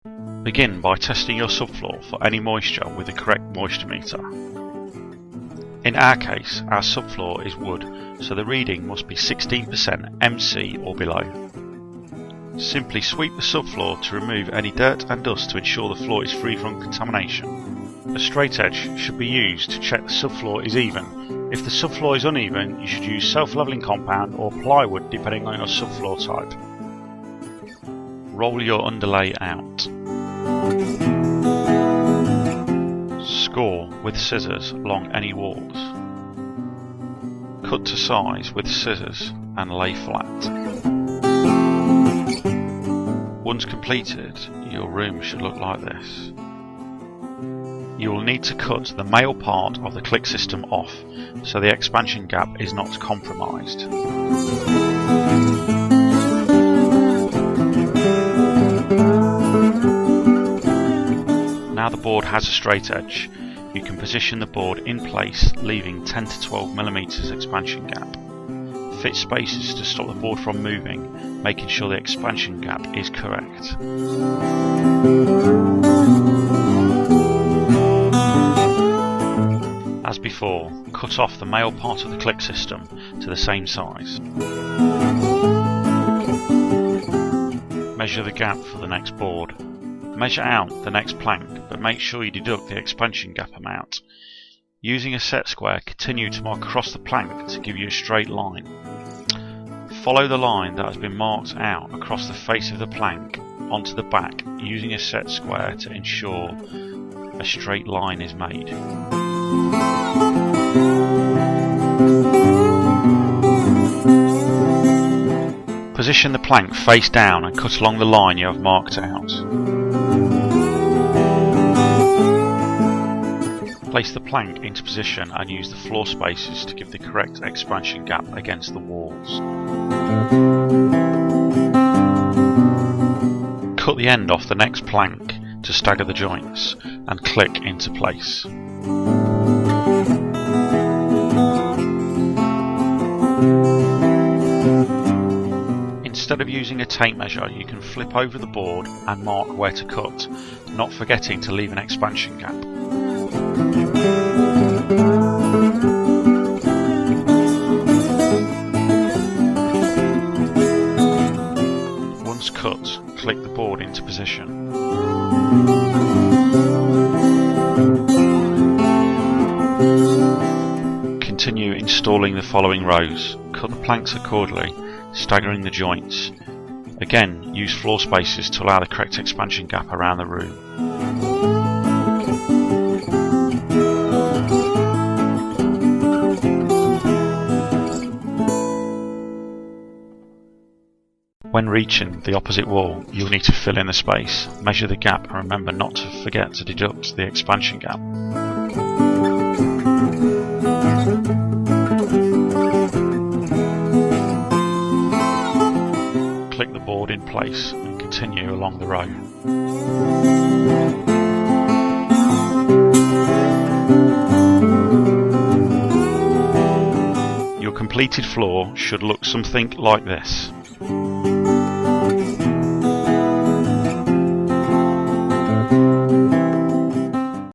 Begin by testing your subfloor for any moisture with the correct moisture meter. In our case, our subfloor is wood, so the reading must be 16% MC or below. Simply sweep the subfloor to remove any dirt and dust to ensure the floor is free from contamination. A straight edge should be used to check the subfloor is even. If the subfloor is uneven, you should use self-leveling compound or plywood depending on your subfloor type. Roll your underlay out. Score with scissors along any walls. Cut to size with scissors and lay flat. Once completed, your room should look like this. You will need to cut the male part of the click system off so the expansion gap is not compromised. Now the board has a straight edge, you can position the board in place, leaving 10 to 12mm expansion gap. Fit spaces to stop the board from moving, making sure the expansion gap is correct. As before, cut off the male part of the click system to the same size. Measure the gap for the next board. Measure out the next plank, but make sure you deduct the expansion gap amount. Using a set square, continue to mark across the plank to give you a straight line. Follow the line that has been marked out across the face of the plank onto the back, using a set square to ensure a straight line is made. Position the plank face down and cut along the line you have marked out. Place the plank into position and use the floor spaces to give the correct expansion gap against the walls. Cut the end off the next plank to stagger the joints and click into place. Instead of using a tape measure, you can flip over the board and mark where to cut, not forgetting to leave an expansion gap. Once cut, click the board into position. Continue installing the following rows. Cut the planks accordingly, staggering the joints. Again, use floor spaces to allow the correct expansion gap around the room. When reaching the opposite wall, you'll need to fill in the space, measure the gap and remember not to forget to deduct the expansion gap. Click the board in place and continue along the row. Your completed floor should look something like this.